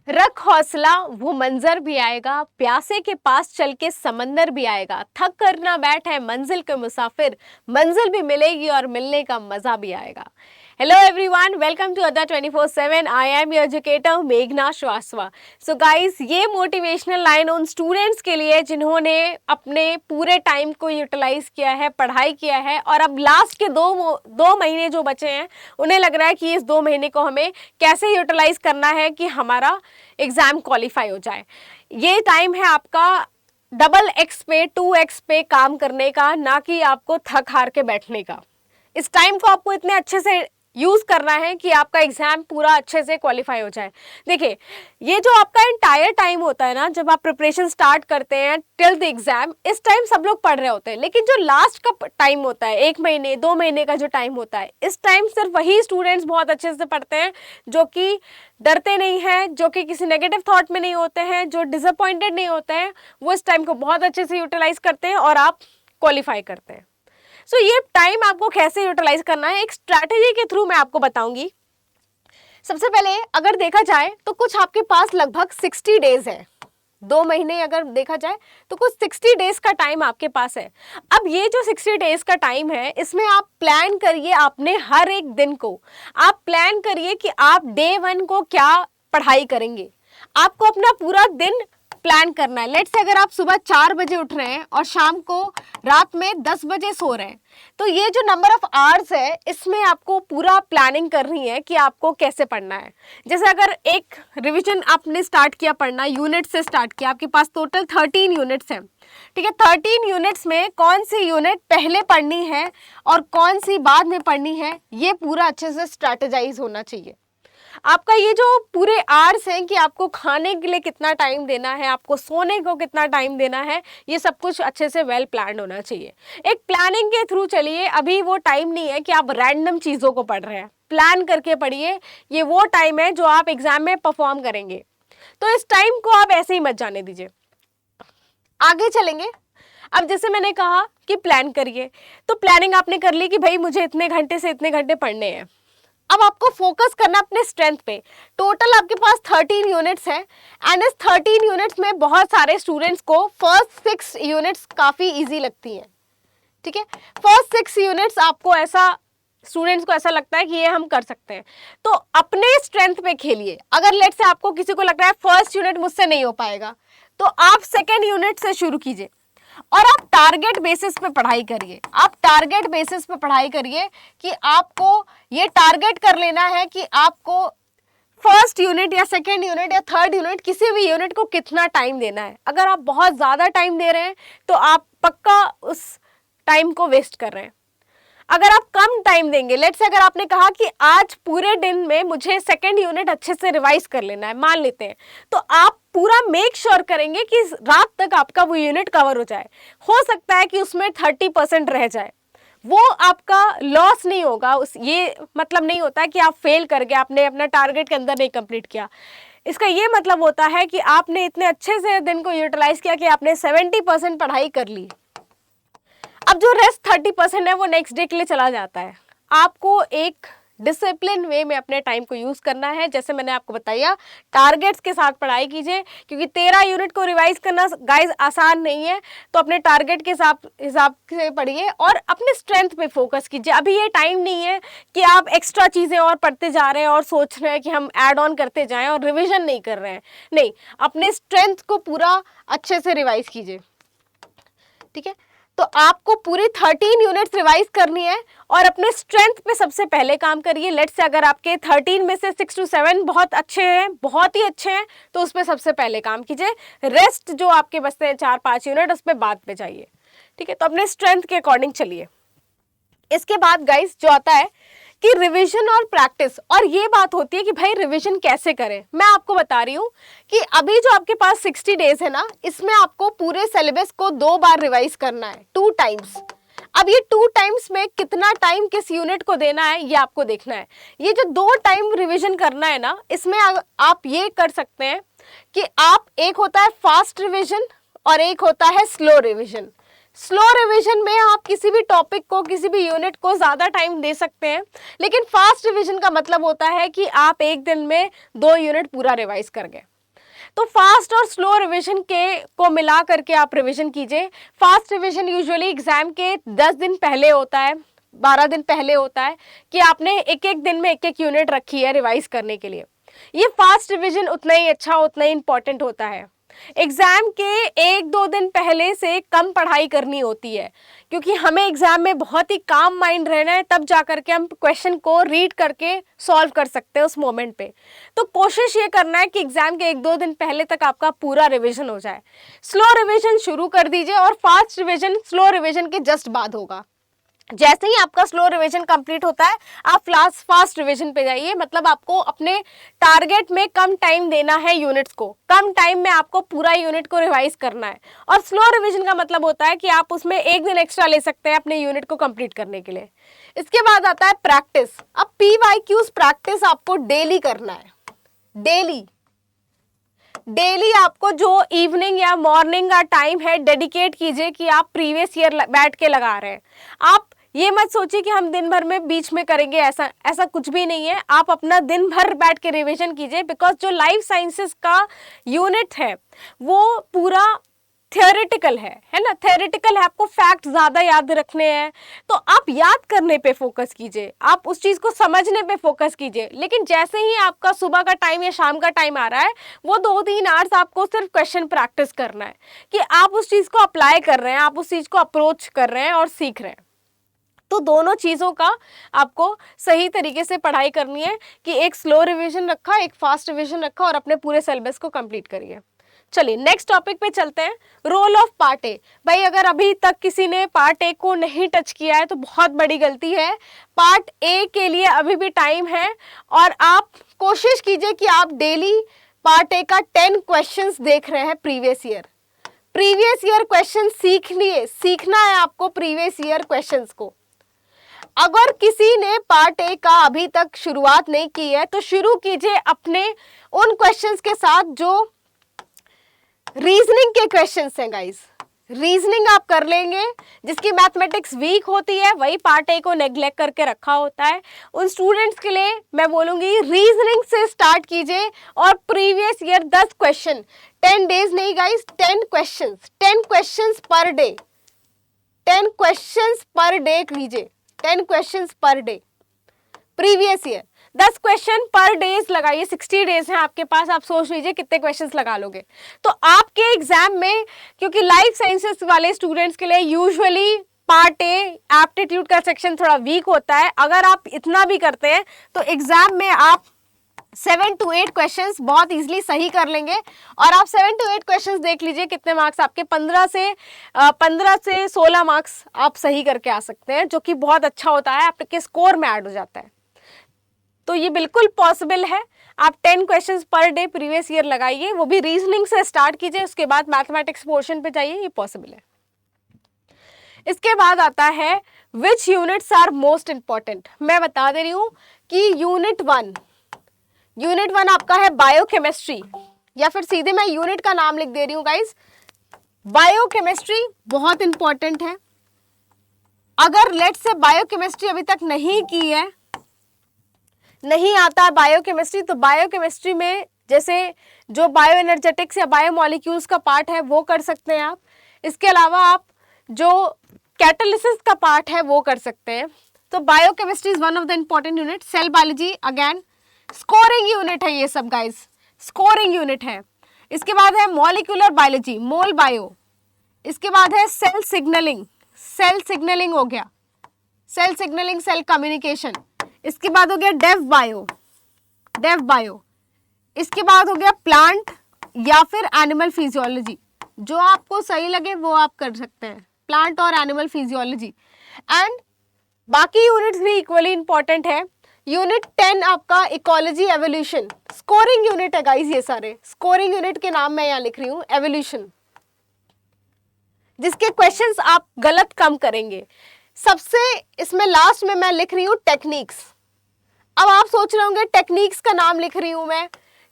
रख हौसला, वो मंजर भी आएगा, प्यासे के पास चल के समंदर भी आएगा, थक कर ना बैठ है मंजिल के मुसाफिर, मंजिल भी मिलेगी और मिलने का मजा भी आएगा। हेलो एवरीवन, वेलकम टू अदा 24/7। आई एम योर एजुकेटर मेघना श्रीवास्तव। सो गाइस, ये मोटिवेशनल लाइन उन स्टूडेंट्स के लिए जिन्होंने अपने पूरे टाइम को यूटिलाइज किया है, पढ़ाई किया है, और अब लास्ट के दो महीने जो बचे हैं उन्हें लग रहा है कि इस 2 महीने को हमें कैसे यूटिलाइज करना है कि हमारा एग्जाम क्वालिफाई हो जाए। ये टाइम है आपका डबल एक्स पे, 2x पे काम करने का, ना कि आपको थक हार के बैठने का। इस टाइम को आपको इतने अच्छे से यूज करना है कि आपका एग्जाम पूरा अच्छे से क्वालिफाई हो जाए। देखिए, ये जो आपका एंटायर टाइम होता है ना, जब आप प्रिपरेशन स्टार्ट करते हैं टिल द एग्जाम, इस टाइम सब लोग पढ़ रहे होते हैं, लेकिन जो लास्ट का टाइम होता है, 1 महीने 2 महीने का जो टाइम होता है, इस टाइम सिर्फ वही स्टूडेंट्स बहुत अच्छे से पढ़ते हैं जो कि डरते नहीं हैं, जो कि किसी नेगेटिव थॉट में नहीं होते हैं, जो डिसअपॉइंटेड नहीं होते हैं। वो इस टाइम को बहुत अच्छे से यूटिलाइज करते हैं और आप क्वालिफाई करते हैं। सो ये टाइम आपको कैसे यूटिलाइज करना है, एक स्ट्रैटेजी के थ्रू मैं आपको बताऊंगी। सबसे पहले अगर देखा जाए तो कुछ आपके पास लगभग 60 डेज है। 2 महीने अगर देखा जाए तो कुछ 60 डेज का टाइम आपके पास है। अब ये जो 60 डेज का टाइम है, इसमें आप प्लान करिए अपने हर एक दिन को। आप प्लान करिए कि आप डे 1 को क्या पढ़ाई करेंगे। आपको अपना पूरा दिन प्लान करना है। लेट्स से अगर आप सुबह 4 बजे उठ रहे हैं और शाम को रात में 10 बजे सो रहे हैं, तो ये जो नंबर ऑफ आवर्स है, इसमें आपको पूरा प्लानिंग करनी है कि आपको कैसे पढ़ना है। जैसे अगर एक रिवीजन आपने स्टार्ट किया पढ़ना, यूनिट से स्टार्ट किया, आपके पास टोटल 13 यूनिट्स हैं, ठीक है। 13 यूनिट्स में कौन सी यूनिट पहले पढ़नी है और कौन सी बाद में पढ़नी है, ये पूरा अच्छे से स्ट्रैटेजाइज होना चाहिए। आपका ये जो पूरे आवर्स हैं कि आपको खाने के लिए कितना टाइम देना है, आपको सोने को कितना टाइम देना है, ये सब कुछ अच्छे से वेल प्लान्ड होना चाहिए। एक प्लानिंग के थ्रू चलिए। अभी वो टाइम नहीं है कि आप रैंडम चीज़ों को पढ़ रहे हैं, प्लान करके पढ़िए। ये वो टाइम है जो आप एग्जाम में परफॉर्म करेंगे, तो इस टाइम को आप ऐसे ही मत जाने दीजिए। आगे चलेंगे। अब जैसे मैंने कहा कि प्लान करिए, तो प्लानिंग आपने कर ली कि भाई मुझे इतने घंटे से इतने घंटे पढ़ने हैं। अब आपको फोकस करना अपने स्ट्रेंथ पे। टोटल आपके पास 13 यूनिट्स हैं, एंड इस 13 यूनिट्स में बहुत सारे स्टूडेंट्स को फर्स्ट 6 यूनिट्स काफ़ी इजी लगती हैं, ठीक है। फर्स्ट 6 यूनिट्स आपको ऐसा, स्टूडेंट्स को ऐसा लगता है कि ये हम कर सकते हैं, तो अपने स्ट्रेंथ पे खेलिए। अगर लेट से आपको किसी को लग रहा है फर्स्ट यूनिट मुझसे नहीं हो पाएगा, तो आप सेकेंड यूनिट से शुरू कीजिए और आप टारगेट बेसिस पे पढ़ाई करिए। आप टारगेट बेसिस पे पढ़ाई करिए कि आपको ये टारगेट कर लेना है कि आपको फर्स्ट यूनिट या सेकेंड यूनिट या थर्ड यूनिट, किसी भी यूनिट को कितना टाइम देना है। अगर आप बहुत ज़्यादा टाइम दे रहे हैं तो आप पक्का उस टाइम को वेस्ट कर रहे हैं। अगर आप कम टाइम देंगे, लेट्स से अगर आपने कहा कि आज पूरे दिन में मुझे सेकेंड यूनिट अच्छे से रिवाइज कर लेना है, मान लेते हैं, तो आप पूरा मेक श्योर करेंगे कि रात तक आपका वो यूनिट कवर हो जाए। हो सकता है कि उसमें 30% रह जाए, वो आपका लॉस नहीं होगा। ये मतलब नहीं होता है कि आप फेल कर गए, आपने अपना टारगेट के अंदर नहीं कंप्लीट किया। इसका ये मतलब होता है कि आपने इतने अच्छे से दिन को यूटिलाइज किया कि आपने 70% पढ़ाई कर ली। अब जो रेस्ट 30% है वो नेक्स्ट डे के लिए चला जाता है। आपको एक डिसिप्लिन वे में अपने टाइम को यूज़ करना है। जैसे मैंने आपको बताया, टारगेट्स के साथ पढ़ाई कीजिए, क्योंकि 13 यूनिट को रिवाइज करना गाइस आसान नहीं है। तो अपने टारगेट के हिसाब से पढ़िए और अपने स्ट्रेंथ पे फोकस कीजिए। अभी ये टाइम नहीं है कि आप एक्स्ट्रा चीज़ें और पढ़ते जा रहे हैं और सोच रहे हैं कि हम ऐड ऑन करते जाएँ और रिविजन नहीं कर रहे हैं। नहीं, अपने स्ट्रेंथ को पूरा अच्छे से रिवाइज कीजिए, ठीक है। तो आपको पूरी 13 यूनिट्स रिवाइज करनी है और अपने स्ट्रेंथ पे सबसे पहले काम करिए। लेट्स से अगर आपके 13 में से 6 to 7 बहुत अच्छे हैं, बहुत ही अच्छे हैं, तो उस पर सबसे पहले काम कीजिए। रेस्ट जो आपके बचते हैं 4-5 यूनिट, उस पर बाद में जाइए, ठीक है। तो अपने स्ट्रेंथ के अकॉर्डिंग चलिए। इसके बाद गाइस जो आता है कि रिवीजन और प्रैक्टिस, और ये बात होती है कि भाई रिवीजन कैसे करें। मैं आपको बता रही हूँ कि अभी जो आपके पास 60 डेज है ना, इसमें आपको पूरे सिलेबस को 2 बार रिवाइज करना है, 2 टाइम्स। अब ये 2 टाइम्स में कितना टाइम किस यूनिट को देना है, ये आपको देखना है। ये जो 2 टाइम रिवीजन करना है ना, इसमें आप ये कर सकते हैं कि आप, एक होता है फास्ट रिवीजन और एक होता है स्लो रिवीजन। स्लो रिवीजन में आप किसी भी टॉपिक को, किसी भी यूनिट को ज़्यादा टाइम दे सकते हैं, लेकिन फास्ट रिवीजन का मतलब होता है कि आप एक दिन में 2 यूनिट पूरा रिवाइज कर गए। तो फास्ट और स्लो रिवीजन के को मिला करके आप रिवीजन कीजिए। फास्ट रिवीजन यूजुअली एग्जाम के 10 दिन पहले होता है, 12 दिन पहले होता है, कि आपने एक एक दिन में एक एक यूनिट रखी है रिवाइज करने के लिए। ये फास्ट रिवीजन उतना ही अच्छा, उतना ही इंपॉर्टेंट होता है। एग्जाम के 1-2 दिन पहले से कम पढ़ाई करनी होती है, क्योंकि हमें एग्जाम में बहुत ही काम माइंड रहना है, तब जा करके हम क्वेश्चन को रीड करके सॉल्व कर सकते हैं उस मोमेंट पे। तो कोशिश ये करना है कि एग्जाम के 1-2 दिन पहले तक आपका पूरा रिवीजन हो जाए। स्लो रिवीजन शुरू कर दीजिए और फास्ट रिवीजन स्लो रिवीजन के जस्ट बाद होगा। जैसे ही आपका स्लो रिवीजन कंप्लीट होता है, आप फास्ट रिवीजन पे जाइए। मतलब आपको अपने टारगेट में कम टाइम देना है यूनिट्स को, कम टाइम में आपको पूरा यूनिट को रिवाइज करना है। और स्लो रिवीजन का मतलब होता है कि आप उसमें 1 दिन एक्स्ट्रा ले सकते हैं अपने यूनिट को कंप्लीट करने के लिए। इसके बाद आता है प्रैक्टिस। अब PYQs प्रैक्टिस आपको डेली करना है। डेली आपको जो इवनिंग या मॉर्निंग का टाइम है डेडिकेट कीजिए कि आप प्रीवियस ईयर बैठ के लगा रहे हैं। आप ये मत सोचिए कि हम दिन भर में बीच में करेंगे, ऐसा कुछ भी नहीं है। आप अपना दिन भर बैठ के रिवीजन कीजिए, बिकॉज जो लाइफ साइंसेस का यूनिट है वो पूरा थियोरेटिकल है ना, थियोरेटिकल है। आपको फैक्ट ज़्यादा याद रखने हैं, तो आप याद करने पे फोकस कीजिए, आप उस चीज़ को समझने पे फोकस कीजिए। लेकिन जैसे ही आपका सुबह का टाइम या शाम का टाइम आ रहा है, वो 2-3 आवर्स आपको सिर्फ क्वेश्चन प्रैक्टिस करना है कि आप उस चीज़ को अप्लाई कर रहे हैं, आप उस चीज़ को अप्रोच कर रहे हैं और सीख रहे हैं। तो दोनों चीज़ों का आपको सही तरीके से पढ़ाई करनी है कि एक स्लो रिवीजन रखा, एक फास्ट रिवीजन रखा और अपने पूरे सिलेबस को कंप्लीट करिए। चलिए नेक्स्ट टॉपिक पे चलते हैं, रोल ऑफ पार्ट ए। भाई अगर अभी तक किसी ने पार्ट ए को नहीं टच किया है तो बहुत बड़ी गलती है। पार्ट ए के लिए अभी भी टाइम है और आप कोशिश कीजिए कि आप डेली पार्ट ए का 10 क्वेश्चंस देख रहे हैं प्रीवियस ईयर क्वेश्चन सीखना है आपको प्रीवियस ईयर क्वेश्चंस को। अगर किसी ने पार्ट ए का अभी तक शुरुआत नहीं की है तो शुरू कीजिए अपने उन क्वेश्चंस के साथ जो रीजनिंग के क्वेश्चंस हैं। गाइस रीजनिंग आप कर लेंगे, जिसकी मैथमेटिक्स वीक होती है वही पार्ट ए को नेग्लेक्ट करके रखा होता है। उन स्टूडेंट्स के लिए मैं बोलूंगी रीजनिंग से स्टार्ट कीजिए और प्रीवियस ईयर 10 क्वेश्चन, 10 डेज नहीं guys, 10 questions per day, 10 questions per day कीजिए, 10 questions per day previous year. 10 question पर डेज लगाइए, 60 डेज हैं आपके पास, आप सोच लीजिए कितने क्वेश्चंस लगा लोगे। तो आपके एग्जाम में, क्योंकि लाइफ साइंसेस वाले स्टूडेंट्स के लिए यूजुअली पार्ट ए एप्टीट्यूड का सेक्शन थोड़ा वीक होता है, अगर आप इतना भी करते हैं तो एग्जाम में आप 7 to 8 क्वेश्चंस बहुत इजीली सही कर लेंगे। और आप 7 to 8 क्वेश्चंस देख लीजिए कितने मार्क्स आपके 15 से 16 मार्क्स आप सही करके आ सकते हैं, जो कि बहुत अच्छा होता है, आपके स्कोर में ऐड हो जाता है। तो ये बिल्कुल पॉसिबल है। आप 10 questions per day previous year लगाइए, वो भी रीजनिंग से स्टार्ट कीजिए, उसके बाद मैथमेटिक्स पोर्शन पे जाइए, ये पॉसिबल है। इसके बाद आता है विच यूनिट्स आर मोस्ट इंपॉर्टेंट। मैं बता दे रही हूँ कि यूनिट 1 आपका है बायोकेमिस्ट्री, या फिर सीधे मैं यूनिट का नाम लिख दे रही हूँ गाइस, बायोकेमिस्ट्री बहुत इंपॉर्टेंट है। अगर लेट्स से बायोकेमिस्ट्री अभी तक नहीं की है, नहीं आता है बायोकेमिस्ट्री, तो बायोकेमिस्ट्री में जैसे जो बायो एनर्जेटिक्स या बायोमॉलिक्यूल्स का पार्ट है वो कर सकते हैं आप। इसके अलावा आप जो कैटालिसिस का पार्ट है वो कर सकते हैं। तो biochemistry is one of the important unit. Cell biology again scoring unit है, ये सब गाइस स्कोरिंग यूनिट है। इसके बाद है मॉलिक्यूलर बायोलॉजी, मोल बायो। इसके बाद है सेल सिग्नलिंग हो गया, सेल सिग्नलिंग, सेल कम्युनिकेशन। इसके बाद हो गया डेव बायो। इसके बाद हो गया प्लांट या फिर एनिमल फिजियोलॉजी, जो आपको सही लगे वो आप कर सकते हैं, प्लांट और एनिमल फिजियोलॉजी। एंड बाकी यूनिट्स भी इक्वली इंपॉर्टेंट है। यूनिट 10 आपका इकोलॉजी एवोल्यूशन, स्कोरिंग यूनिट है गाइस, ये सारे स्कोरिंग यूनिट के नाम मैं यहाँ लिख रही हूँ, एवोल्यूशन, जिसके क्वेश्चंस आप गलत कम करेंगे। सबसे इसमें लास्ट में मैं लिख रही हूँ टेक्निक्स। अब आप सोच रहे होंगे टेक्निक्स का नाम लिख रही हूँ मैं,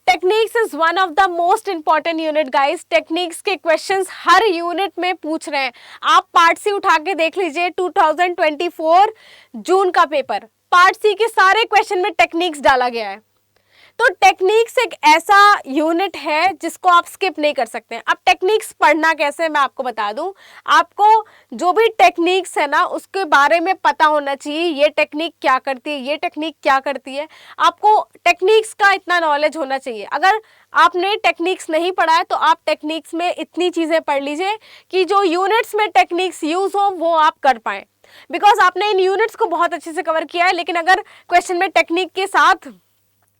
techniques is one of the most important unit guys. Techniques के क्वेश्चंस हर यूनिट में पूछ रहे हैं। आप पार्ट सी उठा के देख लीजिए, 2024 जून का पेपर, पार्ट सी के सारे क्वेश्चन में टेक्निक्स डाला गया है। तो टेक्निक्स एक ऐसा यूनिट है जिसको आप स्किप नहीं कर सकते हैं। अब टेक्निक्स पढ़ना कैसे मैं आपको बता दूं। आपको जो भी टेक्निक्स है ना उसके बारे में पता होना चाहिए, ये टेक्निक क्या करती है, ये टेक्निक क्या करती है। आपको टेक्निक्स का इतना नॉलेज होना चाहिए। अगर आपने टेक्निक्स नहीं पढ़ा है तो आप टेक्निक्स में इतनी चीज़ें पढ़ लीजिए कि जो यूनिट्स में टेक्निक्स यूज़ हो वो आप कर पाएँ, बिकॉज आपने इन यूनिट्स को बहुत अच्छे से कवर किया है। लेकिन अगर क्वेश्चन में टेक्निक के साथ,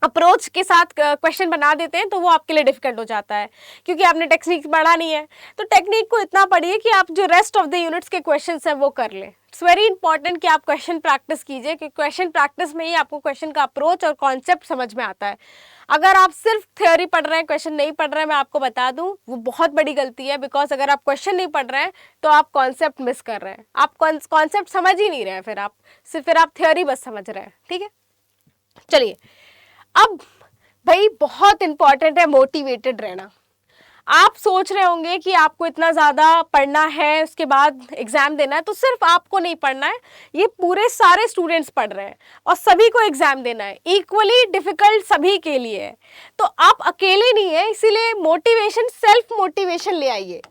अप्रोच के साथ क्वेश्चन बना देते हैं तो वो आपके लिए डिफिकल्ट हो जाता है, क्योंकि आपने टेक्निक पढ़ा नहीं है। तो टेक्निक को इतना पढ़िए कि आप जो रेस्ट ऑफ द यूनिट्स के क्वेश्चंस हैं वो कर लें। इट्स वेरी इंपॉर्टेंट कि आप क्वेश्चन प्रैक्टिस कीजिए, क्योंकि क्वेश्चन प्रैक्टिस में ही आपको क्वेश्चन का अप्रोच और कॉन्सेप्ट समझ में आता है। अगर आप सिर्फ थ्योरी पढ़ रहे हैं, क्वेश्चन नहीं पढ़ रहे हैं, मैं आपको बता दूं वो बहुत बड़ी गलती है। बिकॉज अगर आप क्वेश्चन नहीं पढ़ रहे हैं तो आप कॉन्सेप्ट मिस कर रहे हैं, आप कॉन्सेप्ट समझ ही नहीं रहे हैं, फिर आप थ्योरी बस समझ रहे हैं। ठीक है, चलिए अब भाई बहुत इंपॉर्टेंट है मोटिवेटेड रहना। आप सोच रहे होंगे कि आपको इतना ज़्यादा पढ़ना है, उसके बाद एग्ज़ाम देना है, तो सिर्फ आपको नहीं पढ़ना है, ये पूरे सारे स्टूडेंट्स पढ़ रहे हैं और सभी को एग्ज़ाम देना है। इक्वली डिफ़िकल्ट सभी के लिए है, तो आप अकेले नहीं है। इसीलिए मोटिवेशन, सेल्फ मोटिवेशन ले आइए।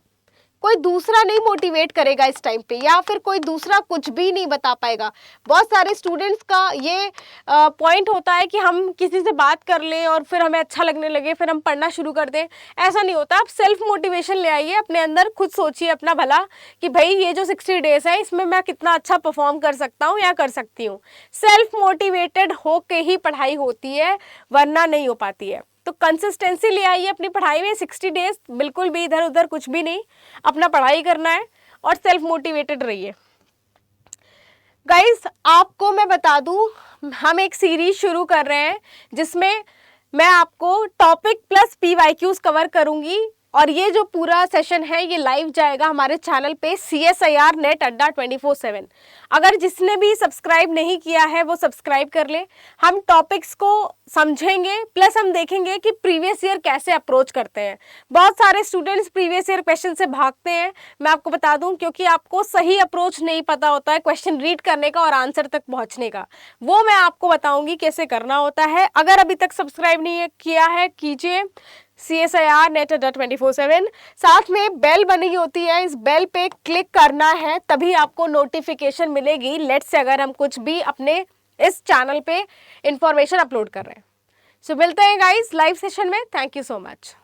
कोई दूसरा नहीं मोटिवेट करेगा इस टाइम पे, या फिर कोई दूसरा कुछ भी नहीं बता पाएगा। बहुत सारे स्टूडेंट्स का ये पॉइंट होता है कि हम किसी से बात कर लें और फिर हमें अच्छा लगने लगे, फिर हम पढ़ना शुरू कर दें। ऐसा नहीं होता। आप सेल्फ मोटिवेशन ले आइए अपने अंदर, खुद सोचिए अपना भला कि भाई ये जो 60 डेज है इसमें मैं कितना अच्छा परफॉर्म कर सकता हूँ या कर सकती हूँ। सेल्फ मोटिवेटेड होके ही पढ़ाई होती है, वरना नहीं हो पाती है। तो कंसिस्टेंसी ले आइए अपनी पढ़ाई में। 60 डेज बिल्कुल भी इधर उधर कुछ भी नहीं, अपना पढ़ाई करना है और सेल्फ मोटिवेटेड रहिए। गाइस आपको मैं बता दूं, हम एक सीरीज शुरू कर रहे हैं जिसमें मैं आपको टॉपिक प्लस PYQs कवर करूंगी, और ये जो पूरा सेशन है ये लाइव जाएगा हमारे चैनल पे CSIR नेट अड्डा 24/7। अगर जिसने भी सब्सक्राइब नहीं किया है वो सब्सक्राइब कर ले। हम टॉपिक्स को समझेंगे, प्लस हम देखेंगे कि प्रीवियस ईयर कैसे अप्रोच करते हैं। बहुत सारे स्टूडेंट्स प्रीवियस ईयर क्वेश्चन से भागते हैं, मैं आपको बता दूं, क्योंकि आपको सही अप्रोच नहीं पता होता है क्वेश्चन रीड करने का और आंसर तक पहुंचने का। वो मैं आपको बताऊंगी कैसे करना होता है। अगर अभी तक सब्सक्राइब नहीं किया है कीजिए CSIR नेट अड्डा 24/7। साथ में बेल बनी होती है, इस बेल पे क्लिक करना है, तभी आपको नोटिफिकेशन मिलेगी। लेट्स से अगर हम कुछ भी अपने इस चैनल पे इंफॉर्मेशन अपलोड कर रहे हैं। सो मिलते हैं गाइस लाइव सेशन में। Thank you so much.